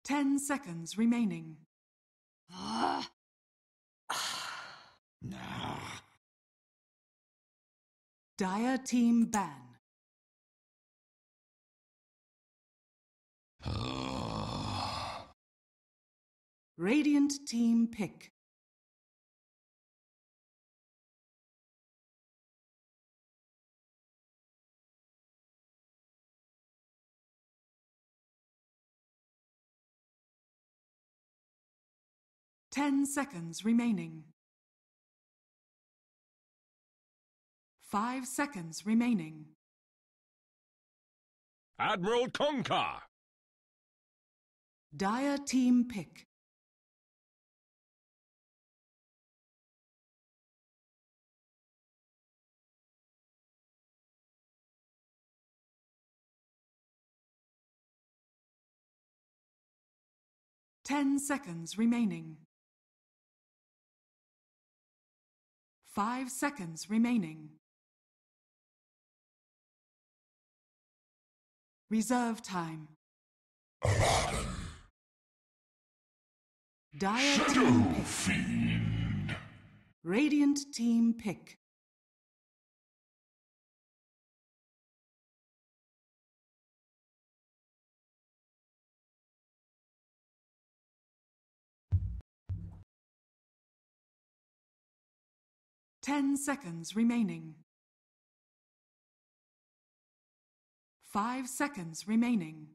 10 seconds remaining. Dire team ban. Radiant team pick. Ten seconds remaining. 5 seconds remaining. Admiral Conker. Dire team pick. Ten seconds remaining. 5 seconds remaining. Reserve time. Dire team pick. Fiend. Radiant team pick. Ten seconds remaining. 5 seconds remaining.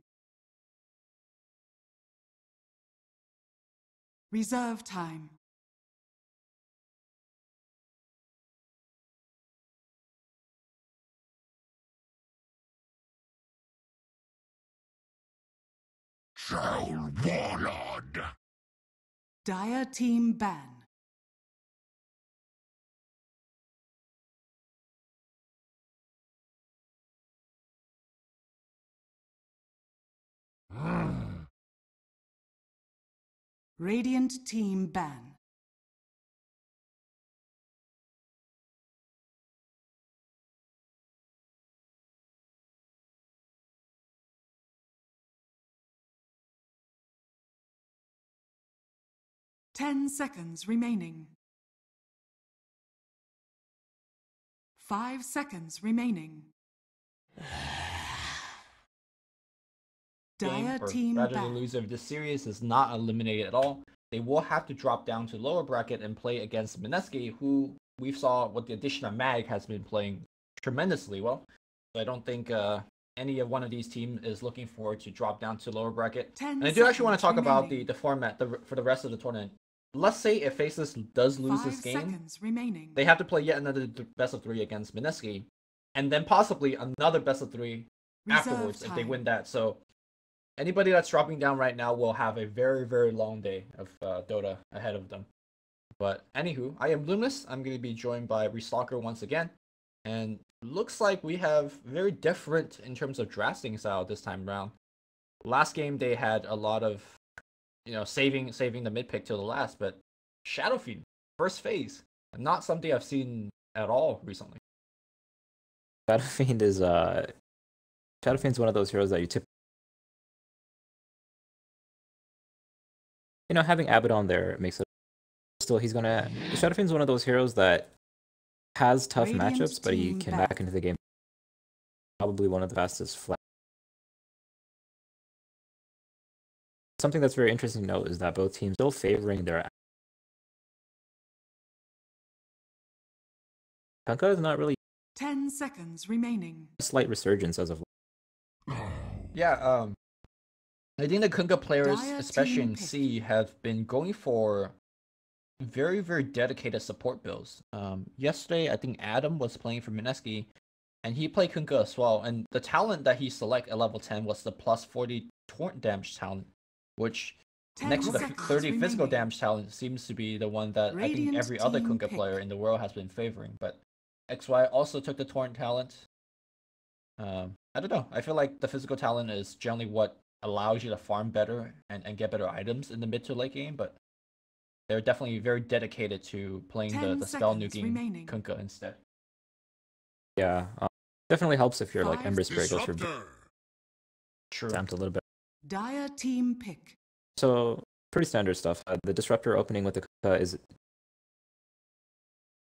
Reserve time. Soul Warlord. Dire team ban. Radiant team ban. Ten seconds remaining. 5 seconds remaining. Dire team rather ban. the loser of this series is not eliminated at all. They will have to drop down to lower bracket and play against Mineski, who we saw with the addition of Mag has been playing tremendously well. So I don't think any of one of these teams is looking forward to drop down to lower bracket. And I do actually want to talk about the format for the rest of the tournament. Let's say if Faceless does lose this game, they have to play yet another best of 3 against Mineski, and then possibly another best of 3 afterwards if they win that. So anybody that's dropping down right now will have a very, very long day of Dota ahead of them. But anywho, I am Luminous. I'm going to be joined by Restalker once again. And looks like we have very different in terms of drafting style this time around. Last game they had a lot of, saving the mid pick till the last, but Shadow Fiend, first phase, not something I've seen at all recently. Shadow Fiend is Shadow Fiend's one of those heroes that you typically, having Abaddon there makes it still Shadow Fiend's one of those heroes that has tough matchups, but he came back into the game probably one of the fastest flash. Something that's very interesting to note is that both teams still favoring their Kunkka is not really 10 seconds remaining. a slight resurgence as of Yeah, I think the Kunkka players, especially in C, have been going for very, very dedicated support builds. Yesterday, I think Adam was playing for Mineski, and he played Kunkka as well. And the talent that he selected at level 10 was the plus 40 torrent damage talent, which next to the 30 physical damage talent seems to be the one that I think every other Kunkka player in the world has been favoring. But XY also took the torrent talent. I don't know. I feel like the physical talent is generally what allows you to farm better and get better items in the mid to late game, but they're definitely very dedicated to playing the spell nuking Kunkka instead. Yeah, definitely helps if you're like Ember Spirit goes for True. a little bit. Dire team pick. So pretty standard stuff. The disruptor opening with the Kunkka is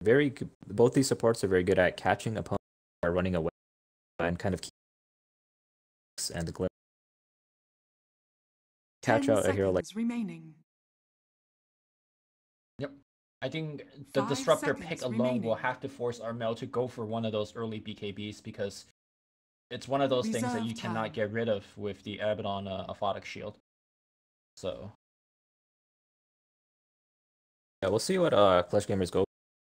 very good. Both these supports are very good at catching opponents who are running away and kind of and the glimpse. Catch out a hero like remaining. Yep. I think the 5 disruptor seconds pick alone remaining. will have to force Armel to go for one of those early BKBs because it's one of those things that Reserve you cannot time. get rid of with the Abaddon Aphotic Shield. So yeah, we'll see what Clutch Gamers go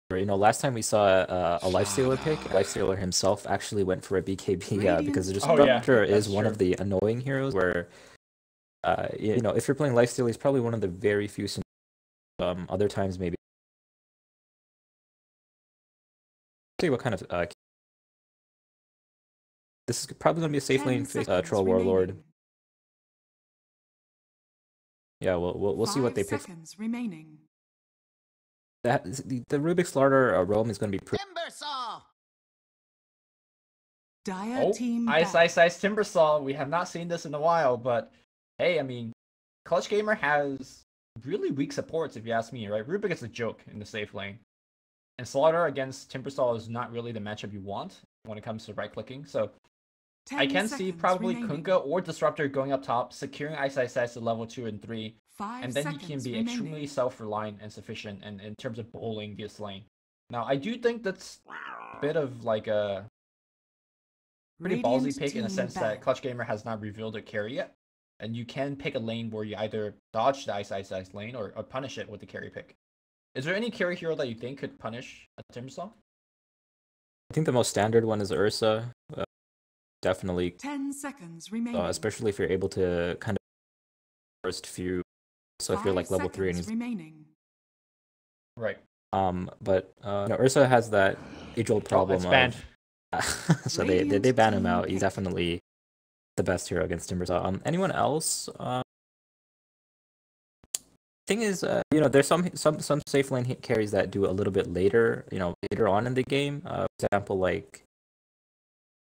for. You know, last time we saw a Lifestealer pick, Lifestealer himself actually went for a BKB because the Oh, yeah, disruptor is that's one true. of the annoying heroes where you know, if you're playing Lifestealer, he's probably one of the very few other times maybe. See what kind of this is probably going to be a safe 10 lane seconds Troll Warlord. remaining. Yeah, we'll see what 5 they pick. seconds remaining. That the Rubik Slarter roam is going to be pretty. Dire oh, team Ice back. Ice Ice Timbersaw. We have not seen this in a while, but hey, I mean, Clutch Gamer has really weak supports if you ask me, right? Rubik is a joke in the safe lane. And Slaughter against Timbersaw is not really the matchup you want when it comes to right clicking. So 10 I can see seconds probably remaining. Kunkka or Disruptor going up top, securing Ice Ice Ice to level 2 and 3, 5 and then he seconds can be remaining. extremely self-reliant and sufficient in terms of bowling this lane. Now, I do think that's a bit of like a pretty Radiant ballsy pick in a team sense that back. Clutch Gamer has not revealed a carry yet. And you can pick a lane where you either dodge the Ice Ice Ice lane or punish it with the carry pick. Is there any carry hero that you think could punish a Timbersaw? I think the most standard one is Ursa. Definitely, 10 seconds remaining. especially if you're able to kind of first few. So if you're 5 like level 3 and seconds he's remaining. Right. but no, Ursa has that age-old Oh, problem it's banned. so they Radiant ban him team out. He's pick. definitely the best hero against Timbersaw. Anyone else? Thing is, you know, there's some safe lane carries that do a little bit later, you know, later on in the game. For example, like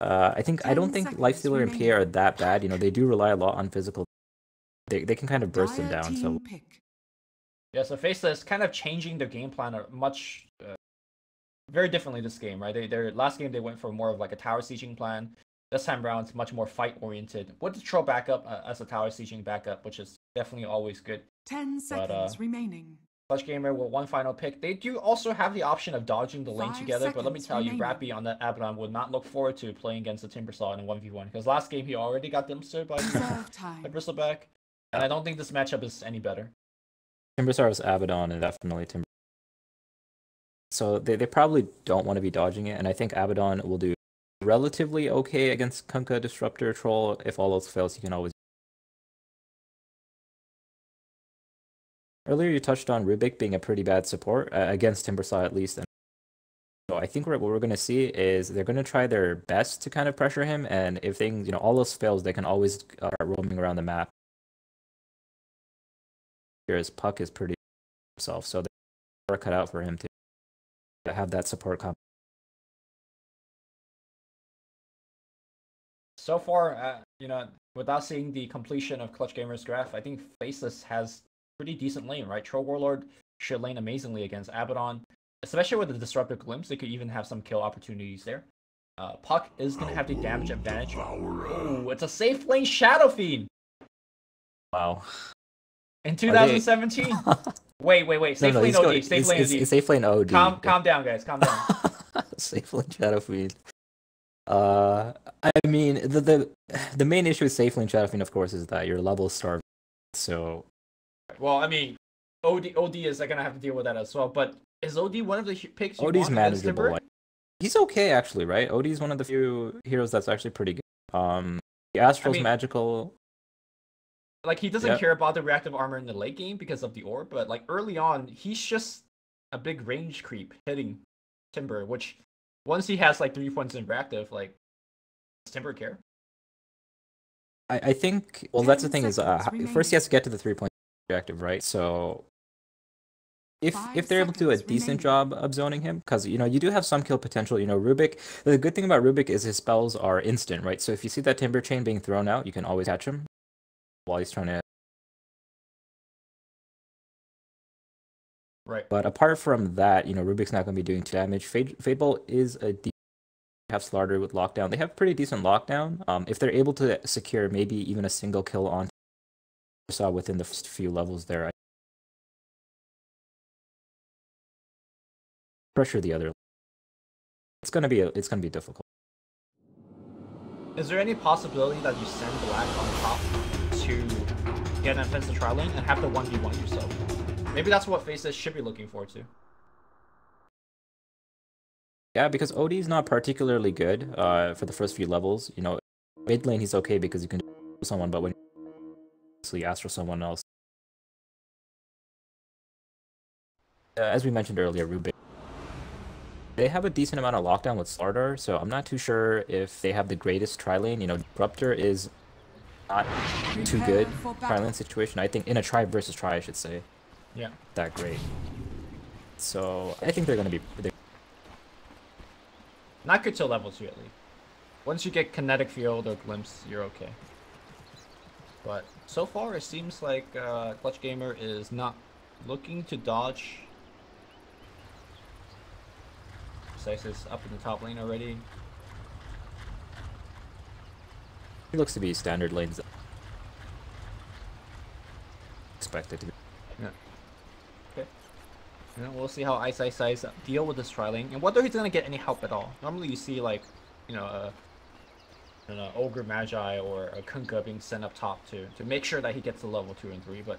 I 10 don't think seconds Lifestealer and PA are remaining. that bad. You know, they do rely a lot on physical. They can kind of burst them Dire down. team So pick. Yeah, so Faceless kind of changing their game plan much very differently this game, right? Their last game they went for more of like a tower sieging plan. This time around, it's much more fight oriented with the troll backup as a tower sieging backup, which is definitely always good. 10 seconds remaining. Clutch Gamer with one final pick. They do also have the option of dodging the lane 5 together, but let me seconds tell you, remaining. Rappy on the Abaddon would not look forward to playing against the Timbersaw in a 1v1 because last game he already got dumpstered by Reserve time. Bristleback, and I don't think this matchup is any better. Timbersaw is Abaddon and definitely Timber. So they probably don't want to be dodging it, and I think Abaddon will do relatively okay against Kunkka, Disruptor, Troll. If all else fails, he can always. Earlier, you touched on Rubik being a pretty bad support against Timbersaw at least. And so I think what we're going to see is they're going to try their best to kind of pressure him, and if things, you know, all else fails, they can always start roaming around the map. Whereas Puck is pretty himself, so they're cut out for him to have that support comp. So far, you know, without seeing the completion of Clutch Gamer's graph, I think Faceless has pretty decent lane, right? Troll Warlord should lane amazingly against Abaddon, especially with the Disruptive Glimpse. They could even have some kill opportunities there. Puck is going to have the damage advantage. Oh, it's a safe lane Shadow Fiend! Wow. In 2017? Wait. Safe lane OD. Safe lane OD. It's safe lane OD. Calm down, guys. Calm down. Safe lane Shadow Fiend. I mean, the main issue with safe lane Shadow Fiend, of course, is that your level starved. So, well, I mean, OD is going to have to deal with that as well. But is OD one of the picks you OD's want against manageable. Timber? He's okay, actually, right? OD's one of the few heroes that's actually pretty good. The Astral's magical. Like, he doesn't care about the reactive armor in the late game because of the orb, but like early on, he's just a big range creep hitting Timber, which once he has like 3 points in reactive, like, does Timber care? I think, well, that's the thing is, remaining. first he has to get to the 3-point reactive, right? So, if they're able to do a decent job of zoning him, because, you know, you do have some kill potential. You know, Rubik, the good thing about Rubik is his spells are instant, right? So if you see that Timber Chain being thrown out, you can always catch him while he's trying to Right. But apart from that, Rubik's not going to be doing too damage. Fadeball is a have Slaughter with lockdown. They have pretty decent lockdown. If they're able to secure maybe even a single kill on saw within the first few levels there, pressure the other. It's gonna be difficult. Is there any possibility that you send Black on top to get an offensive tri lane and have the 1v1 yourself? Maybe that's what Faceless should be looking forward to. Yeah, because OD is not particularly good for the first few levels. Mid lane he's okay because you can do someone, but when you ask for someone else, as we mentioned earlier, Rubik, they have a decent amount of lockdown with Slardar, so I'm not too sure if they have the greatest tri lane. Disruptor is not too good tri lane situation. I think in a tri versus tri, I should say. Yeah. That great. So I think they're gonna be. Not good till level 2 at least. Once you get kinetic field or glimpse, you're okay. But so far, it seems like Clutch Gamer is not looking to dodge. Sice is up in the top lane already. It looks to be standard lanes. Expected to be. Yeah. Okay. We'll see how Ice deal with this tri lane and whether he's gonna get any help at all. Normally, you see like, an Ogre Magi or a Kunkka being sent up top to make sure that he gets to level 2 and 3, but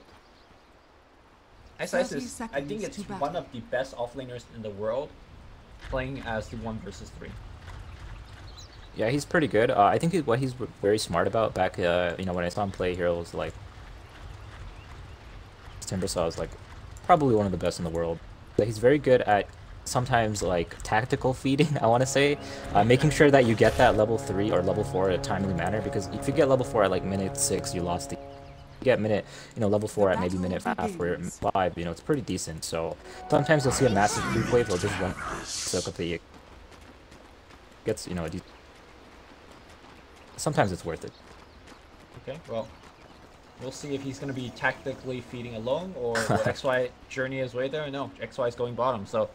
Ice is, I think it's one of the best offlaners in the world playing as the 1 versus 3. Yeah, he's pretty good. I think what he's very smart about back, when I saw him play Heroes, like Timbersaw is like probably one of the best in the world. But he's very good at sometimes like tactical feeding, I want to say, making sure that you get that level 3 or level 4 in a timely manner, because if you get level 4 at like minute 6, you lost the. You get level 4 at maybe minute 5 or 5, it's pretty decent. So sometimes you'll see a massive creep wave or just one soak up the gets, sometimes it's worth it. Okay, well, we'll see if he's going to be tactically feeding alone or XY journey his way there. No, XY is going bottom, so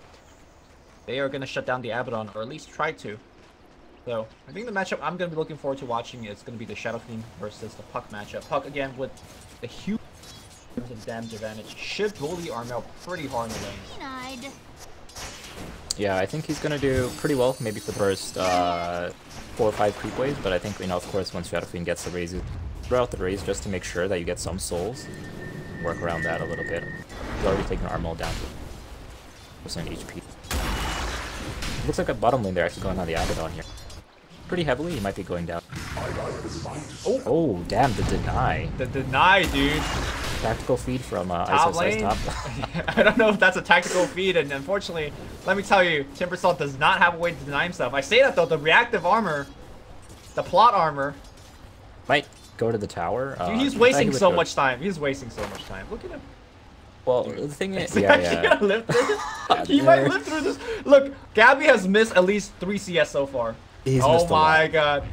they are going to shut down the Abaddon, or at least try to. So I think the matchup I'm going to be looking forward to watching is going to be the Shadow Fiend versus the Puck matchup. Puck, again, with the huge damage advantage, should bully Armel pretty hard in the lanes. Yeah, I think he's going to do pretty well, maybe for the first 4 or 5 creep waves, but I think, of course, once Shadow Fiend gets the raises, throughout the raise just to make sure that you get some souls, work around that a little bit. He's already taken Armel down to % HP. Looks like a bottom lane they're actually going on the Abaddon here. Pretty heavily, he might be going down. Oh, damn, the deny. The deny, dude. Tactical feed from top lane. Top. I don't know if that's a tactical feed, and unfortunately, let me tell you, Timbersaw does not have a way to deny himself. I say that though, the reactive armor, the plot armor, might go to the tower. Dude, he's wasting so much time. He's wasting so much time. Look at him. Well, the thing is, he might live through this. Look, Gabby has missed at least 3 CS so far. He's missed a lot. God.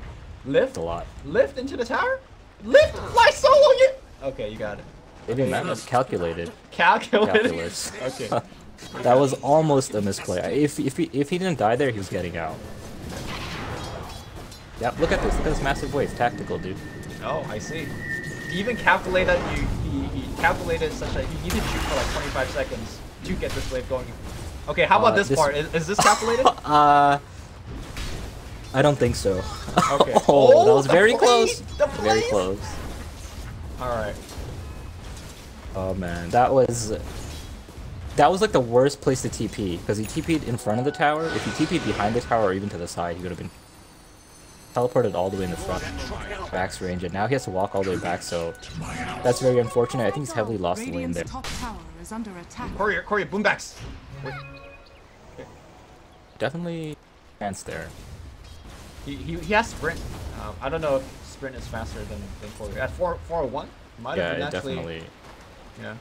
Lift? A lot. Lift into the tower? Lift? Fly solo you? Okay, you got it. Maybe man, that's calculated. Calculus. Okay. That was almost a misplay. If he didn't die there, he was getting out. Yep, look at this. Look at this massive wave. Tactical, dude. Oh, I see. He even calculated he calculated such that he needed to shoot for like 25 seconds to get this wave going. Okay, how about this part? Is this calculated? I don't think so. Okay. Oh, that was very close. Very close. Alright. Oh man, that was like the worst place to TP, because he TP'd in front of the tower. If he TP'd behind the tower or even to the side, he would have been teleported all the way in the front, max range, and now he has to walk all the way back, so that's very unfortunate. I think he's heavily lost the lane there. Courier, boombacks! Okay. Definitely chance there. He has sprint. I don't know if sprint is faster than Courier. At 401? Might have been actually, definitely. Yeah.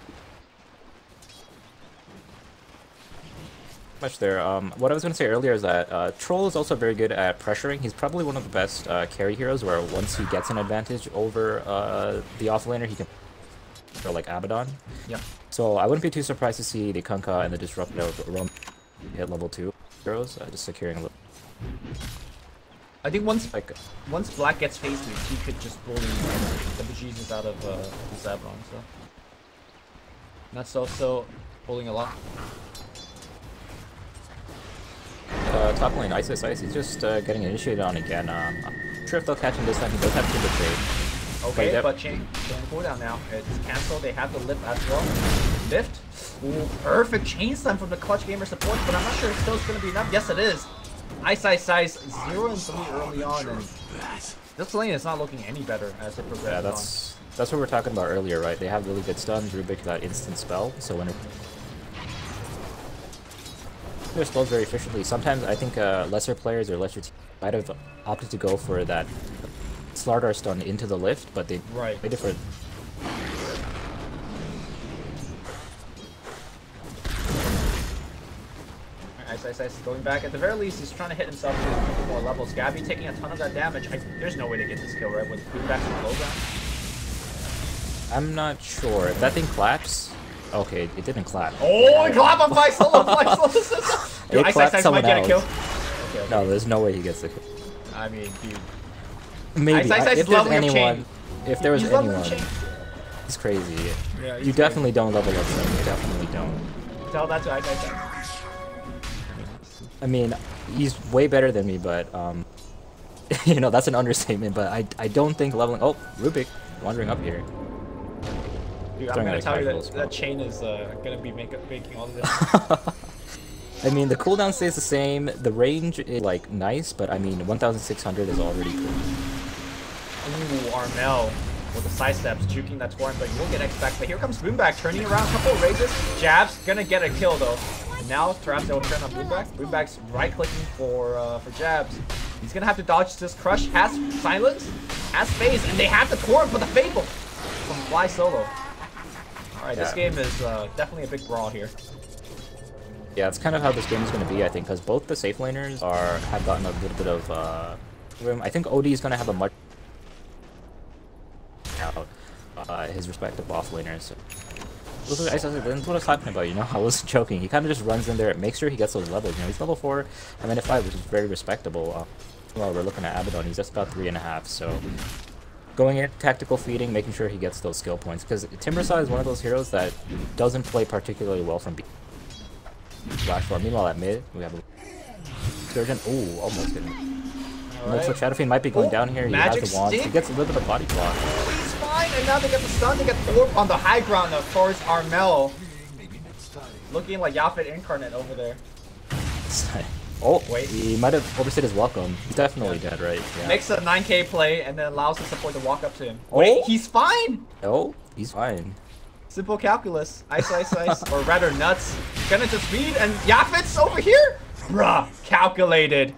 Much there. What I was going to say earlier is that Troll is also very good at pressuring. He's probably one of the best carry heroes, where once he gets an advantage over the offlaner, he can, or like like Abaddon. Yeah. So I wouldn't be too surprised to see the Kunkka and the Disruptor hit level 2 heroes, just securing a little. I think once Like, Black gets Faceless, he could just bully the bejesus out of his Abaddon. So that's also pulling a lot. top lane, Ice, he's just getting initiated on again. I'm sure if they'll catch him this time, he does have Timber Trade. Okay, but chain cooldown now. It's cancelled. They have the lift as well. Lift. Ooh, perfect chain stun from the Clutch Gamer support, but I'm not sure if still it's going to be enough. Yes, it is. Ice 0 and 3 early on, and this lane is not looking any better as it progresses. Yeah, that's what we were talking about earlier, right? They have really good stuns. Rubik got instant spell, so when they're spelled very efficiently. Sometimes I think lesser players or lesser teams might have opted to go for that Slardar stun into the lift, but they made it for. Ice going back. At the very least, he's trying to hit himself to a couple more levels. Gabby taking a ton of that damage. There's no way to get this kill, right? With feedback from low ground. I'm not sure. If that thing claps... Okay, it didn't clap. Oh, it clapped on Faceless! Dude, It clapped Ice someone might get a kill. else. Okay. No, there's no way he gets the kill. I mean, dude. Maybe. Ice If there's anyone... If there was anyone... He's crazy. Yeah, you definitely don't level up Shen. You definitely don't. Tell that to Ice. I mean, he's way better than me, but, you know, that's an understatement, but I don't think leveling... Oh, Rubik wandering up here. Dude, I'm gonna tell you that chain is gonna be making all of this. I mean, the cooldown stays the same, the range is, like, nice, but I mean, 1,600 is already cool. Ooh, Armel with the side steps, juking that torrent, but you'll get X back. But here comes Boomback, turning around, couple of raises. Jabs, gonna get a kill, though. And now, perhaps they'll turn on Boomback. Boomback's right-clicking for Jabs. He's gonna have to dodge this crush. Has silence, has phase, and they have the torrent for the Fable from Fly Solo. Alright, this game is definitely a big brawl here. Yeah, it's kind of how this game is going to be, I think, because both the safe laners have gotten a little bit of room. I think OD is going to have a much out his respective off laners. That's what I was talking about, you know, I wasn't joking. He kind of just runs in there, makes sure he gets those levels. You know, he's level 4, I mean, 5, which is very respectable. Well, we're looking at Abaddon, he's just about 3.5, so going in, tactical feeding, making sure he gets those skill points, because Timbersaw is one of those heroes that doesn't play particularly well from B. Meanwhile, at mid, we have a Surgeon. Ooh, almost didn't. Looks like Shadowfiend might be going down here. He has the wand. He gets a little bit of body block. He's fine, and now they get the stun. They get Orb on the high ground of course. Armel looking like Yaphet incarnate over there. Oh, wait. He might have overstayed his welcome. He's definitely dead, right? Yeah. Makes a 9k play and then allows the support to walk up to him. Oh. Wait, he's fine! No, he's fine. Simple calculus. Ice. Or rather, nuts. Gonna just read, and Yaphet's over here? Bruh, calculated.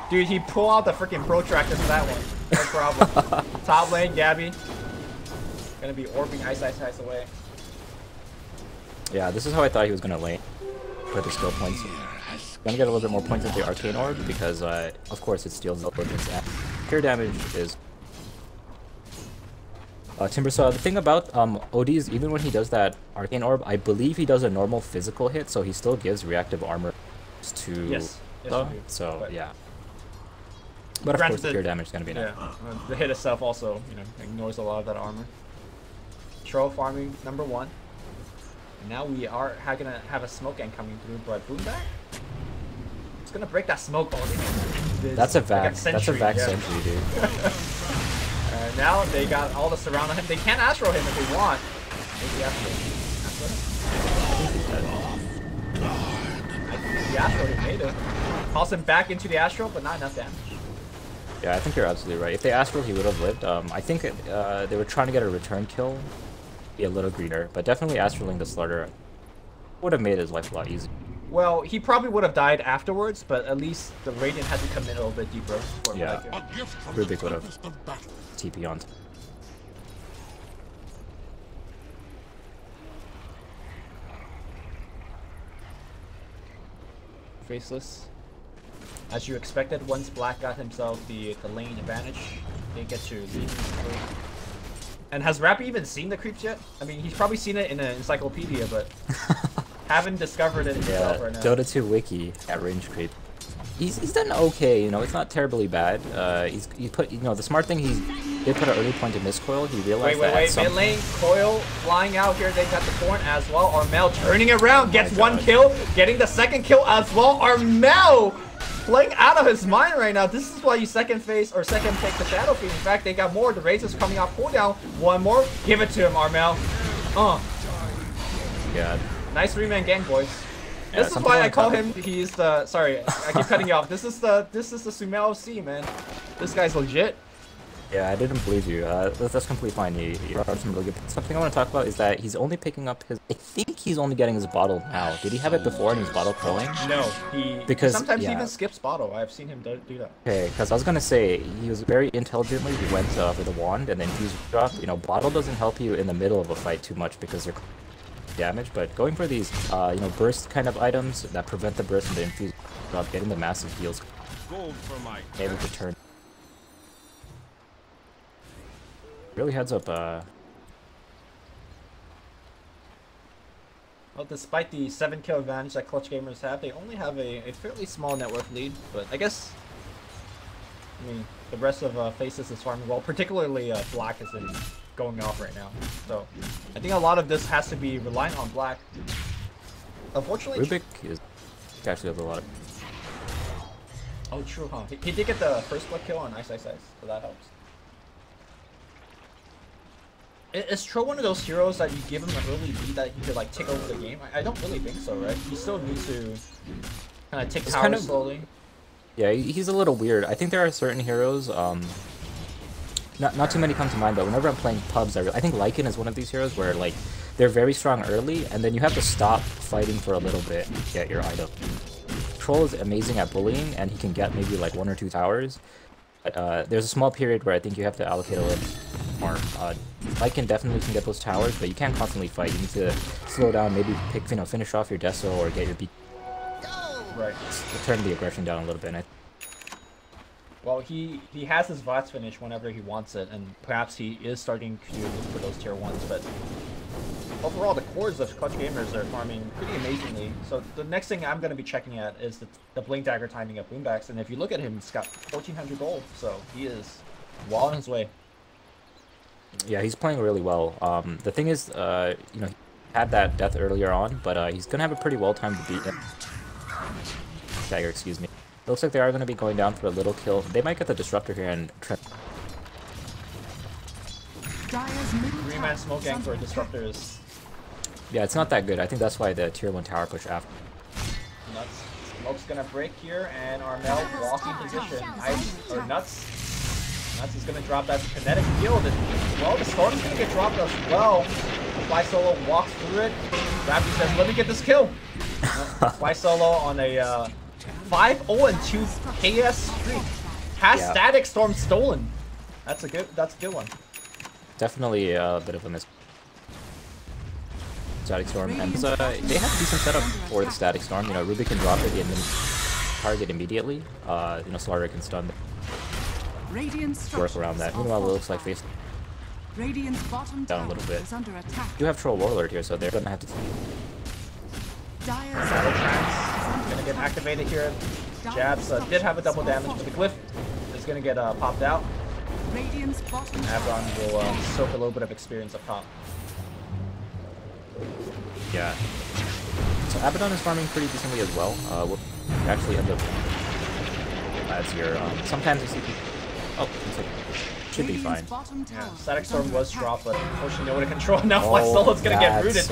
Dude, he pulled out the freaking protractor for that one. No problem. Top lane, Gabby. Gonna be orbing Ice away. Yeah, this is how I thought he was gonna lane. Put the skill points. Gonna get a little bit more points with the Arcane Orb because, of course, it steals intelligence and pure damage is. Timbersaw, the thing about OD is even when he does that Arcane Orb, I believe he does a normal physical hit, so he still gives reactive armor to. Yes. So but yeah. But of course, the pure damage is gonna be enough. Yeah. The hit itself also, you know, ignores a lot of that armor. Troll farming #1. And now we are gonna have a smoke gang coming through, but Boomback. It's gonna break that smoke all day. That's a Vax. That's a Vax sentry, dude. Now they got all the surround on him. They can Astro him if they want. Maybe Astro the Astro he made it. Calls him back into the Astro, but not enough damage. Yeah, I think you're absolutely right. If they Astro, he would have lived. I think they were trying to get a return kill, be a little greener, but definitely Astroling the Slaughter would have made his life a lot easier. Well, he probably would have died afterwards, but at least the Radiant had to come in a little bit deeper. Yeah, Rubik would have TP on. Faceless. As you expected, once Black got himself the lane advantage, they get to lead. And has Rappy even seen the creeps yet? I mean, he's probably seen it in an encyclopedia, but haven't discovered it himself right now. Dota 2 wiki at range creep. He's done okay, you know, it's not terribly bad. He put, you know, the smart thing, he did put an early point to miscoil. He realized wait, mid lane, Coil flying out here, they got the point as well. Armel turning around, gets one kill, getting the second kill as well. Armel playing out of his mind right now. This is why you second pick the Shadow Fiend. In fact, they got more. The Razor's coming off cooldown. One more, give it to him, Armel. God. Nice 3-man gang, boys. This is why I call him, he's the, sorry, I keep cutting you off. This is the Sumail C, man. This guy's legit. Yeah, I didn't believe you. That's completely fine. He brought some really good. Something I want to talk about is that he's only picking up his. I think he's only getting his bottle now. Did he have it before and his bottle pulling? No, he sometimes even skips bottle. I've seen him do that. Okay, because I was gonna say he was very intelligently. He went for the wand and then fuse drop. You know, bottle doesn't help you in the middle of a fight too much because they're damage. But going for these, you know, burst kind of items that prevent the burst and the infuse drop, getting the massive heals, able to turn. Really heads up, Well, despite the 7-kill advantage that Clutch Gamers have, they only have a fairly small net worth lead, but I guess, I mean, the rest of Faceless is farming well, particularly Black has been going off right now, so I think a lot of this has to be reliant on Black. Unfortunately, Rubik is actually has a lot of... Oh, true, huh? He did get the first blood kill on Ice, so that helps. Is Tro one of those heroes that you give him an early lead that he could like take over the game? I don't really think so, right? You still need to kind of take power slowly. Yeah, he's a little weird. I think there are certain heroes, not too many come to mind, but whenever I'm playing pubs, I think Lycan is one of these heroes where like they're very strong early, and then you have to stop fighting for a little bit to get your item. Troll is amazing at bullying, and he can get maybe like 1 or 2 towers. But there's a small period where I think you have to allocate a little more. Lycan definitely can get those towers, but you can't constantly fight. You need to slow down, maybe pick, you know, finish off your Deso or get your beat. Right. Turn the aggression down a little bit. Well, he has his VOTS finish whenever he wants it, and perhaps he is starting to look for those tier 1s, but overall the cores of Clutch Gamers are farming pretty amazingly. So the next thing I'm going to be checking at is the Blink Dagger timing of Boombacks, and if you look at him, he's got 1,400 gold, so he is well on his way. Yeah, he's playing really well. The thing is, you know, he had that death earlier on, but he's going to have a pretty well time to beat him. Dagger, excuse me. It looks like they are going to be going down for a little kill. They might get the Disruptor here and... 3-man smoke gang for a Disruptor is... Yeah, it's not that good. I think that's why the tier 1 tower push after. Nuts. Smoke's gonna break here, and Armel blocking position. Nuts is gonna drop that kinetic field, and well, the Storm's gonna get dropped as well. Fly Solo walks through it. Rappy says, let me get this kill. Fly Solo on a 5-0-2 KS streak. Has Static Storm stolen. That's a good one. Definitely a bit of a miss. Static Storm, and they have a decent setup for the Static Storm. You know, Ruby can drop it and then target immediately. You know, Slaughter can stun. Work around that. Meanwhile, it looks like Face down a little bit. You have Troll Warlord here, so they're gonna have to. Shadow Trance gonna get activated here. Jabs did have a double damage, but the Glyph is gonna get popped out. Abaddon will soak a little bit of experience up top. Yeah. So Abaddon is farming pretty decently as well. We'll actually end up lads here. Sometimes you see people. Oh, should be fine. Yeah, Static Storm was dropped, but unfortunately no one to control. Now Fly Solo's gonna get rooted.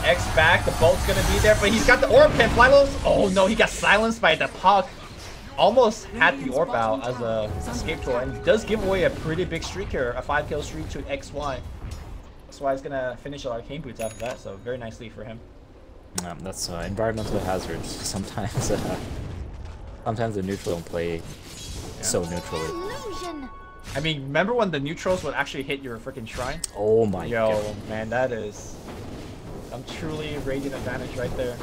X back, the bolt's gonna be there, but he's got the orb pin. Fly Solo's. Oh no, he got silenced by the puck. Almost had the orb out as a escape tool, and does give away a pretty big streak here, a 5-kill streak to XY. XY is gonna finish our Arcane Boots after that, so very nicely for him. That's environmental hazards. Sometimes, sometimes the neutral don't play so neutrally. I mean, remember when the neutrals would actually hit your freaking shrine? Oh my god. Yo, man, that is some truly radiant advantage right there.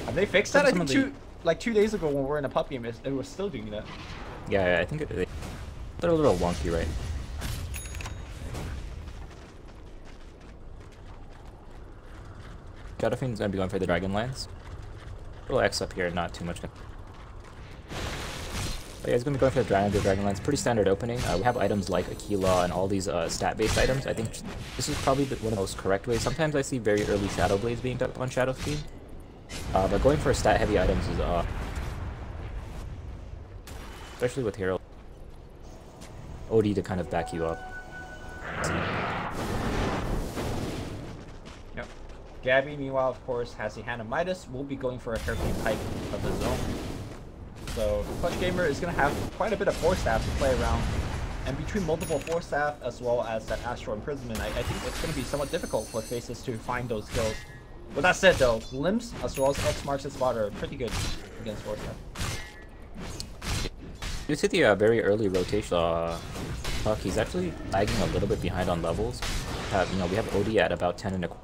Have they fixed that? I think like 2 days ago when we were in a pup game, it was still doing that. Yeah, I think they're a little wonky, right? Shadow Fiend's gonna be going for the Dragonlance. Little X up here, not too much. But yeah, he's gonna be going for the Dragonlance. Pretty standard opening. We have items like Aquila and all these stat-based items. I think this is probably one of the most correct ways. Sometimes I see very early Shadow Blades being up on Shadow Fiend. But going for stat-heavy items is especially with hero OD to kind of back you up. Yep. Gabby, meanwhile, of course, has the Hand of Midas. We'll be going for a hairpin pipe of his own. So Clutch Gamer is going to have quite a bit of Force Staff to play around. And between multiple Force Staff as well as that Astral Imprisonment, I think it's going to be somewhat difficult for Faceless to find those kills. With that said though, Glimpse as well as X marks his spot are pretty good against Force Staff. Due to the very early rotation, Puck, he's actually lagging a little bit behind on levels. We have OD at about 10 and a quarter.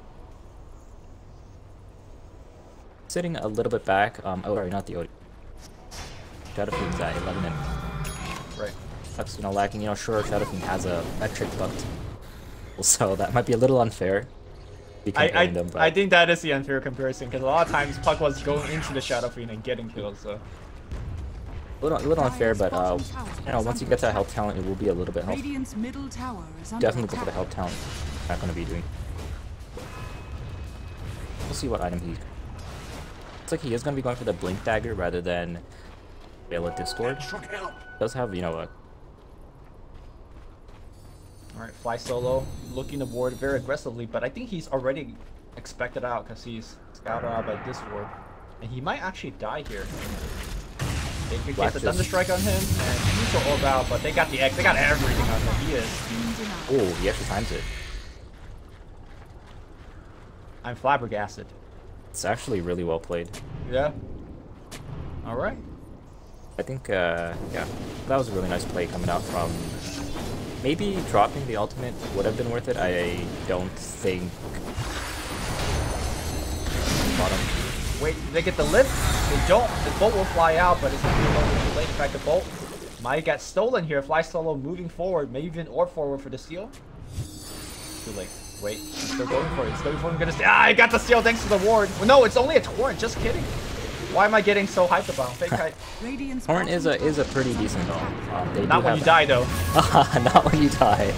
Sitting a little bit back. Oh, sorry, not the OD. Shadow Fiend's at 11 and... Right. Puck's, lacking. Sure, Shadow Fiend has a metric buck. So that might be a little unfair. I think that is the unfair comparison, because a lot of times Puck was going into the Shadow Fiend and getting kills, so... A little unfair, but once you get to health talent, it will be a little bit helpful. Definitely go for the health talent. Not going to be doing. We'll see what item he. Looks like he is going to be going for the Blink Dagger rather than Veil of Discord. Does have a. All right, Fly Solo looking to ward very aggressively, but I think he's already expected out because he's scouted out by this ward, and he might actually die here. They could get the Thunder Strike on him, and he's all out, but they got the X, they got everything on him. He is. Oh, he actually times it. I'm flabbergasted. It's actually really well played. Yeah. Alright. I think, yeah, that was a really nice play coming out from... Maybe dropping the ultimate would have been worth it. I don't think... Bottom. Wait, did they get the lift? They don't. The bolt will fly out, but it's going to be a little bit too late. In fact, the bolt might get stolen here. Fly Solo moving forward, maybe even orb forward for the steal. Too late. Wait, he's still going for it. He's going for it. I got the steal thanks to the ward. Well, no, it's only a torrent. Just kidding. Why am I getting so hyped about fake hype? Torrent is a pretty decent doll. Not when you die, though. Not when you die.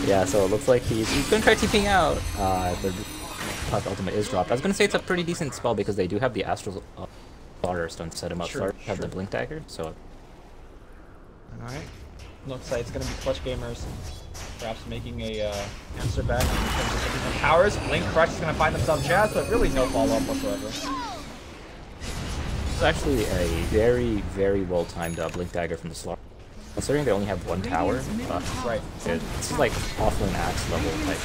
Yeah, so it looks like he's going to try TPing out. The Puck ultimate is dropped. I was going to say it's a pretty decent spell because they do have the Astral Slaughter Stone to set him up. Sure, have the Blink Dagger, so... Alright. Looks like it's going to be Clutch Gamers perhaps making a answer back in terms of different powers. Blink Crush is going to find themselves jazzed, but really no follow-up whatsoever. It's actually a very, very well-timed Blink Dagger from the Slaughter. Considering they only have one tower, right. It's like offlane axe level type.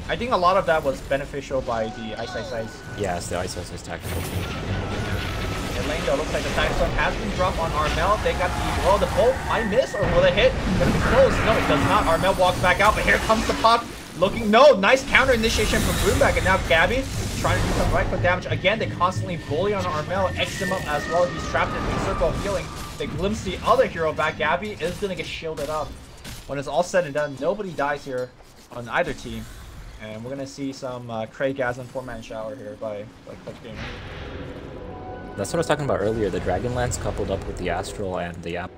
I think a lot of that was beneficial by the Ice. Yeah, it's the Ice tactical. In lane though, looks like the time stone has been dropped on Armel. They got the bolt might miss, or will it hit? Gonna be close. No, it does not. Armel walks back out, but here comes the Puck. Looking, no, nice counter initiation from Broomback, and now Gabby trying to do some right foot damage. Again, they constantly bully on Armel, X him up as well. He's trapped in the circle of healing. They glimpse the other hero back. Gabby is gonna get shielded up. When it's all said and done, nobody dies here on either team. And we're gonna see some Craigasm 4-man shower here by Clutch Gamer. That's what I was talking about earlier. The Dragonlance coupled up with the Astral and the App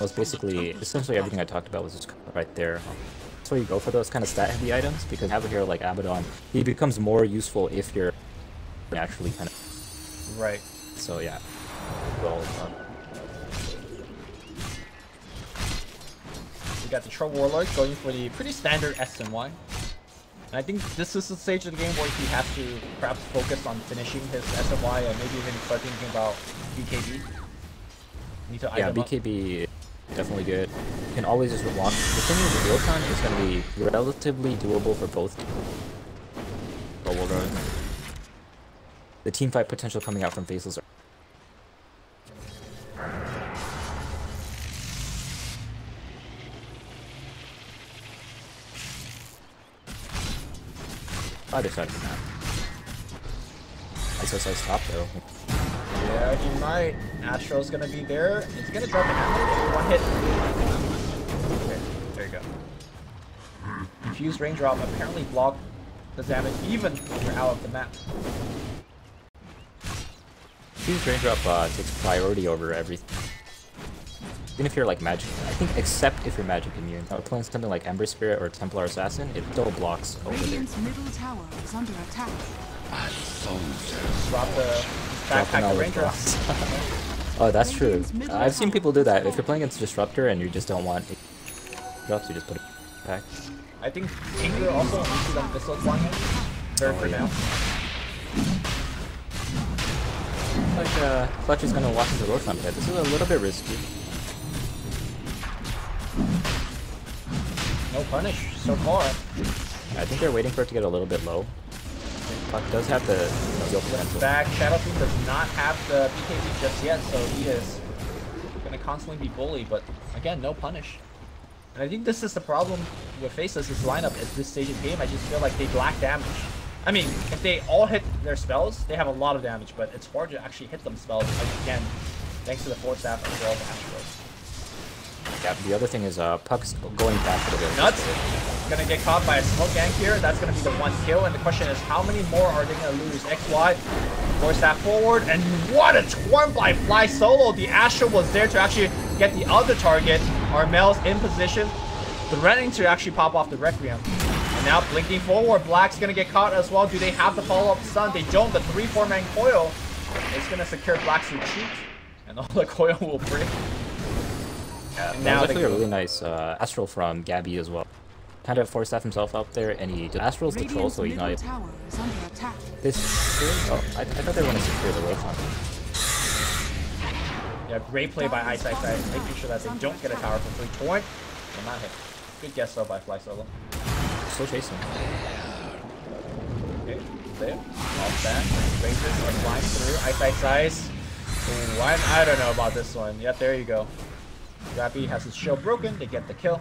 was basically, essentially everything I talked about was just right there. That's where you go for those kind of stat-heavy items, because you have a hero like Abaddon, he becomes more useful if you're naturally kind of... Right. So yeah. Well, we got the Troll Warlord going for the pretty standard S and Y. And I think this is the stage of the game where he has to perhaps focus on finishing his SFY and maybe even start thinking about BKB. Yeah, BKB definitely good. You can always just walk. The thing is, the Rokon is going to be relatively doable for both. The team fight potential coming out from Faceless. Either side of the map. Ice top though. Yeah, he might. Astral's gonna be there. It's gonna drop an ammo. One hit. Okay, there you go. Confused raindrop apparently blocked the damage even when you're out of the map. Fuse Raindrop takes priority over everything. Even if you're like magic, I think except if you're magic immune. Playing something like Ember Spirit or Templar Assassin, it still blocks over there. Radiant's middle tower is under attack. Drop the backpack the ranger. Oh, that's true. I've seen people do that. If you're playing against Disruptor and you just don't want drops, you just put it back. I think Tinker also into the missile flying in. Very for now. Like Clutch is gonna walk into Roshan pit. This is a little bit risky. No punish so far. I think they're waiting for it to get a little bit low. Puck does have the deal potential. Back, Shadow Fiend does not have the BKB just yet, so he is gonna constantly be bullied, but again, no punish. And I think this is the problem with Faceless' lineup at this stage of the game. I just feel like they lack damage. I mean, if they all hit their spells, they have a lot of damage, but it's hard to actually hit them spells again, thanks to the Force Staff as well as Astros. Yeah, the other thing is Puck's going back a little bit. Nuts! Gonna get caught by a smoke gank here. That's gonna be the one kill, and the question is how many more are they gonna lose? XY, Force Staff forward, and what a torn by Fly Solo! The Astro was there to actually get the other target. Armel's in position, threatening to actually pop off the Requiem. And now blinking forward, Black's gonna get caught as well. Do they have the follow-up stun? They don't. The 3-4-man coil is gonna secure Black's retreat, and all the coil will break. Yeah, that was actually a really nice Astral from Gabby as well. Kind of forced that himself out there, and he Astral's the troll, so he's not able. This. Oh, I thought they were going to secure the Roshan. Yeah, great play by Ice, making sure that they don't get a tower for 3 point. Will not hit. Good guess though by Fly Solo. Still chasing. Okay, there. Off back. Rangers are flying through. Ice. Ooh, I don't know about this one. Yep, there you go. Rappy has his shield broken. They get the kill.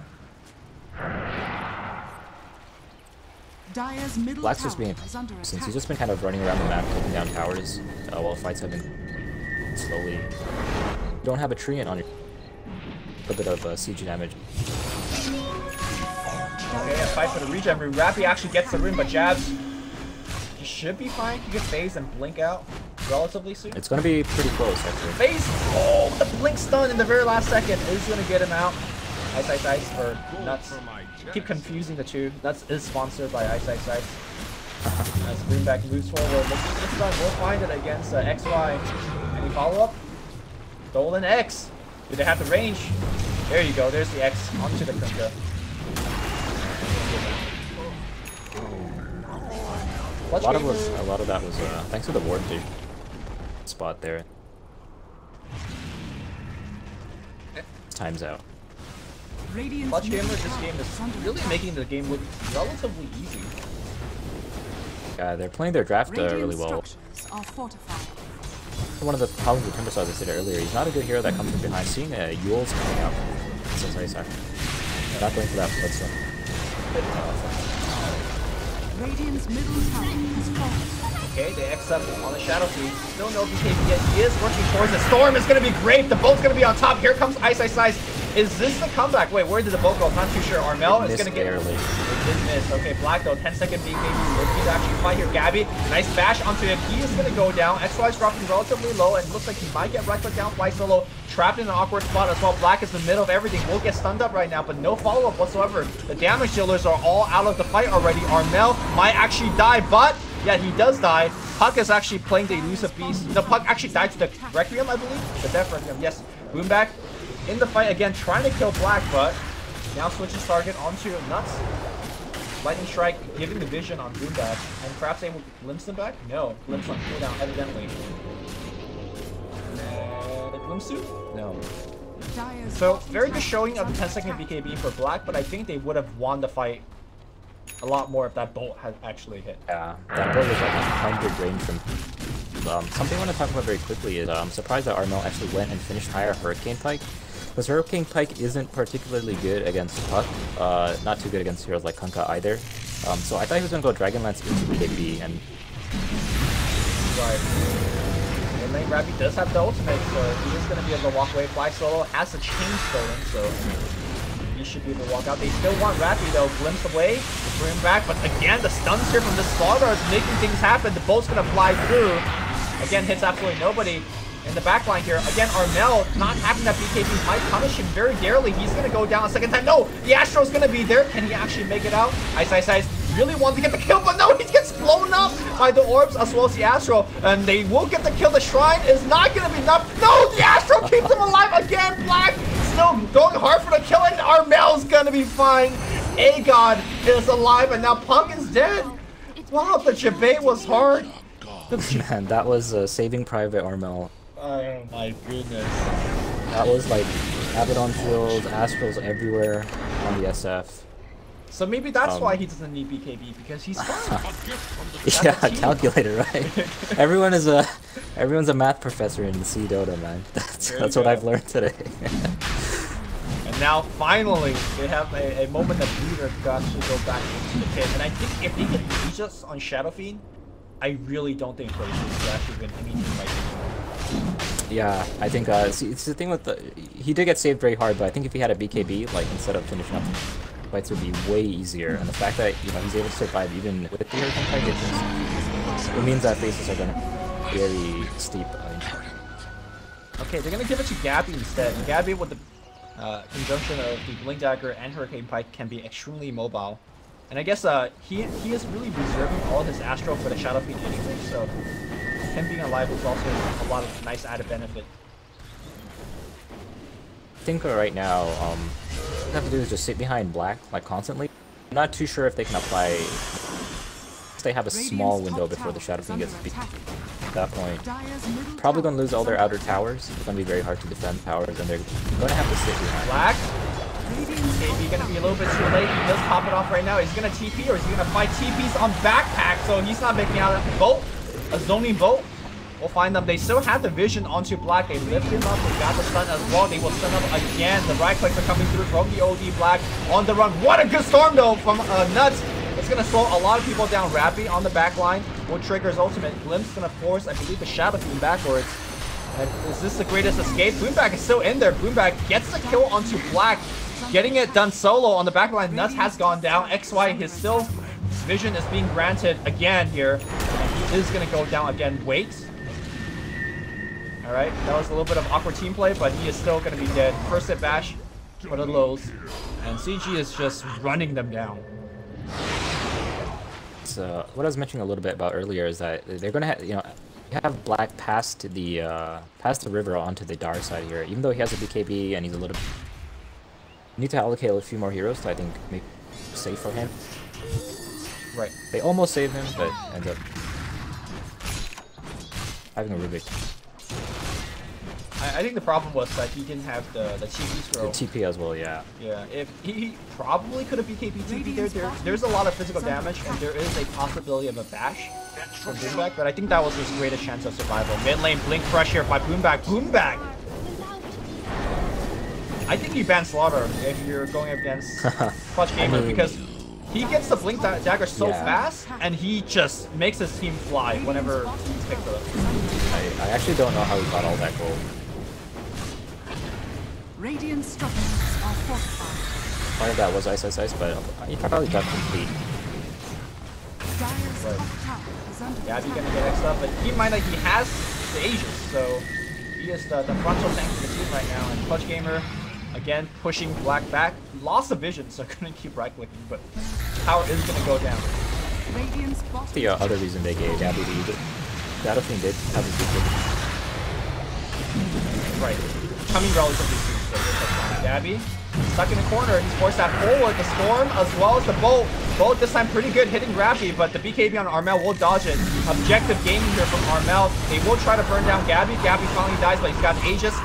Dire's middle Black's just tower being, is under since attack. he's just been kind of running around the map, taking down towers, while fights have been slowly. You don't have a Treant on your. A bit of siege damage. Okay, a fight for the regen rune. Rappy actually gets the rune, but jabs. He should be fine. He can phase and blink out relatively soon. It's going to be pretty close, actually. Phase! Oh, the blink stun in the very last second is going to get him out. Ice for nuts. Keep confusing the two. That is sponsored by Ice. As Greenback moves forward, looking for the stun. We'll find it against XY. Any follow-up? Stolen X. Do they have the range? There you go. There's the X onto the Kunka. A lot of that was thanks to the ward spot there. Time's out. Clutch Gamer, this game is really making the game look relatively easy. Yeah, they're playing their draft really well. One of the problems with Timbersaw, as I said earlier, he's not a good hero that comes from behind. Seeing Yule's coming out, since not going for that bloodstone. Radiant's middle tower has fallen. Okay, they X up on the Shadow Fiend. Still no BKB yet. He is working towards it. Storm is going to be great. The boat's going to be on top. Here comes Ice. Is this the comeback? Wait, where did the boat go? I'm not too sure. Armel is going to get it. It did miss. Okay, Black though, 10-second BKB. Looking to actually fight here. Gabby, nice bash onto him. He is going to go down. XY's dropping relatively low, and looks like he might get right click down. Fly Solo trapped in an awkward spot as well. Black is in the middle of everything. Will get stunned up right now, but no follow-up whatsoever. The damage dealers are all out of the fight already. Armel might actually die, but yeah, he does die. Puck is actually playing the elusive beast. No, Puck actually died to the Requiem, I believe. The Death Requiem, yes. Boomback in the fight again, trying to kill Black, but now switches target onto Nuts. Lightning Strike giving the vision on Boomback, and perhaps able to glimpse him back? No, glimpse on cooldown, evidently. Glimpse suit? No. So, very good showing of the 10-second BKB for Black, but I think they would have won the fight a lot more if that bolt had actually hit. Yeah, that bolt was like 100 range from. Something I want to talk about very quickly is I'm surprised that Armel actually went and finished higher Hurricane Pike. Because Hurricane Pike isn't particularly good against Puck, not too good against heroes like Kunkka either. So I thought he was going to go Dragonlance into BKB and... Right. And then Rabby does have the ultimate, so he is going to be able to walk away. Fly Solo has the chain stolen, so he should be able to walk out. They still want Rappy though. Glimpse away, bring him back, but again, the stuns here from the Slaughter is making things happen. The bolt's gonna fly through. Again, hits absolutely nobody. In the back line here, again, Armel not having that BKB might punish him very dearly. He's gonna go down a second time. No, the Astro's gonna be there. Can he actually make it out? Ice really wanted to get the kill, but no, he gets blown up by the orbs as well as the Astro, and they will get the kill. The Shrine is not gonna be enough. No, the Astro keeps him alive again. Black still going hard for the kill, and Armel's gonna be fine. A-God is alive, and now Punk is dead. Wow, the Jabay was hard. Man, that was Saving Private Armel. Oh my goodness. That was like Abaddon shields, Astrals everywhere on the SF. So maybe that's why he doesn't need BKB, because he's fine. Yeah, calculator, right? Everyone's a math professor in C Dota, man. That's what I've learned today. And now finally they have a moment that Leader got to go back into the pit. And I think if they can reach us on Shadow Fiend, I really don't think Faceless will actually win any team fight anymore. Yeah, I think see, it's the thing with he did get saved very hard, but I think if he had a BKB, like instead of finishing up fights, would be way easier. And the fact that he's able to survive even with the Hurricane Tide, it means that Faceless are gonna be very steep. Okay, they're gonna give it to Gabby instead. And Gabby with the conjunction of the Blink Dagger and Hurricane Pike can be extremely mobile. And I guess he is really reserving all his Astro for the Shadow Fiend anyway, so him being alive is also a lot of nice added benefit. I think right now, what they have to do is just sit behind Black, like, constantly. I'm not too sure if they can apply... They have a small window before the Shadow Fiend gets beat. At that point, probably going to lose all their outer towers. It's going to be very hard to defend towers, and they're going to have to sit behind. Black? Maybe going to be a little bit too late. He does pop it off right now. Is he going to TP, or is he going to fight TPs on Backpack? So he's not making out a bolt. A zoning bolt. We'll find them. They still have the vision onto Black. They lift him up. They got the stun as well. They will stun up again. The right clicks are coming through from the OD Black on the run. What a good storm though from Nuts. It's going to slow a lot of people down. Rappy on the back line will trigger his ultimate. Glimpse going to force, I believe, the Shadow Fiend backwards. And is this the greatest escape? Boomback is still in there. Boomback gets the kill onto Black. Getting it done solo on the back line. Nuts has gone down. XY, his vision is being granted again here. And he is going to go down again. Wait. Alright, that was a little bit of awkward team play, but he is still going to be dead. First hit bash for the lows. And CG is just running them down. So what I was mentioning a little bit about earlier is that they're going to have, you have Black past the river onto the Dar side here. Even though he has a BKB and he's a little... Need to allocate a few more heroes to, I think, make it safe for him. Right. They almost save him, but end up having a Rubik. I think the problem was that he didn't have the TP throw. The TP as well, yeah. Yeah, if he probably could have BKB TP there. There's a lot of physical damage, and there is a possibility of a bash from Boomback, but I think that was his greatest chance of survival. Mid lane Blink Crush here by Boomback. Boomback! I think you ban Slaughter if you're going against Clutch Gamer, because he gets the Blink Dagger so fast, and he just makes his team fly whenever he's picked it up. I actually don't know how he got all that gold. Radiant structures are fortified. Part of that was Ice, but he probably got complete. Right. Gabby gonna get X'd up, but keep in mind that he has the Aegis, so he is the frontal tank of the team right now. And Clutch Gamer, again, pushing Black back. Lost the vision, so couldn't keep right-clicking, but power is gonna go down. The other reason they gave Gabby to use it, Battlefield did have a good vision. Right. Coming relatively soon, so that's Gabby stuck in the corner. He's forced that forward. The Storm as well as the Bolt. Bolt this time pretty good hitting Rappy, but the BKB on Armel will dodge it. Objective gaming here from Armel. They will try to burn down Gabby. Gabby finally dies, but he's got Aegis.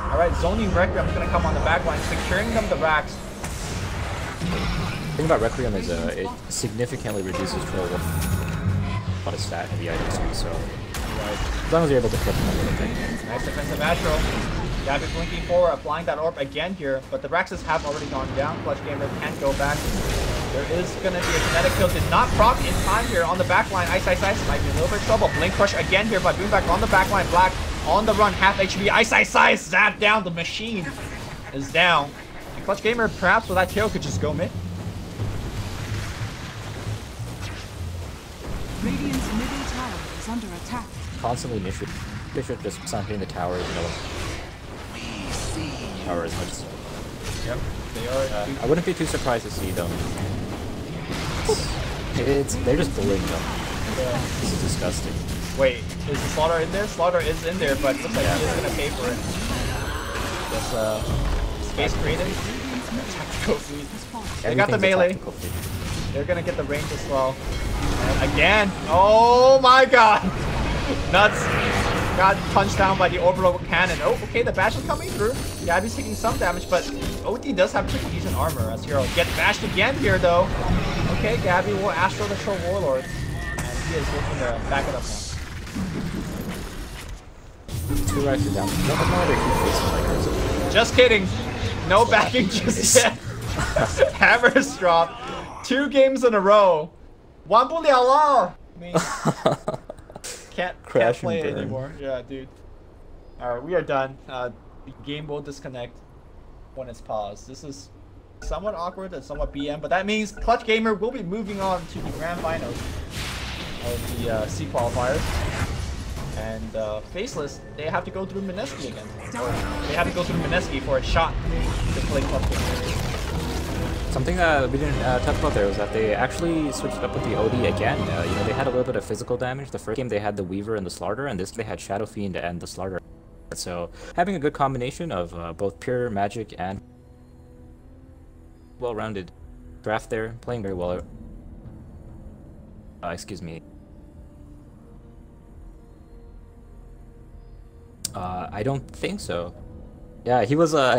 Alright, zoning Requiem is going to come on the back line, securing them the racks. The thing about Requiem is it significantly reduces troll a lot of stat heavy items too, so as long as you're able to flip them a little bit. Nice defensive Astro. Gabby blinking forward, applying that orb again here, but the Raxes have already gone down. Clutch Gamer can't go back. There is going to be a kinetic kill. Did not proc in time here on the back line. Ice might be a little bit of trouble. Blink Crush again here by Boomback on the back line. Black on the run, half HP. Ice, zap down. The machine is down. Clutch Gamer, perhaps with that kill, could just go mid. Radiant's middle tower is under attack. Constantly initiate. They should just start hitting the towers, you know. Tower as much as... Yep, they are. I wouldn't be too surprised to see them. They're just bullying them. Yeah. This is disgusting. Wait, is the Slaughter in there? Slaughter is in there, but looks like he is gonna pay for it. This space created. Tactical fleet. They got the melee. They're gonna get the range as well. And again, oh my god! Nuts! Got punched down by the orbital cannon. Oh, okay, the bash is coming through. Gabby's taking some damage, but OD does have pretty decent armor as Hero. Get bashed again here, though. Okay, Gabby will Astro the Troll Warlord. And he is looking to back it up now. 2 rifles down. No, just kidding. No backing just yet. Hammers drop. 2 games in a row. 完不了了. I mean, can't play it anymore. Yeah, dude. Alright, we are done. The game will disconnect when it's paused. This is somewhat awkward and somewhat BM, but that means Clutch Gamer will be moving on to the grand finals of the C qualifiers. And Faceless, they have to go through Mineski again. They have to go through Mineski for a shot to play Clutch Gamer. Something that we didn't talk about there was that they actually switched up with the OD again. You know, they had a little bit of physical damage. The first game they had the Weaver and the Slaughter, and this they had Shadow Fiend and the Slaughter. So having a good combination of both pure magic and well-rounded draft there, playing very well. Excuse me. I don't think so. Yeah, he was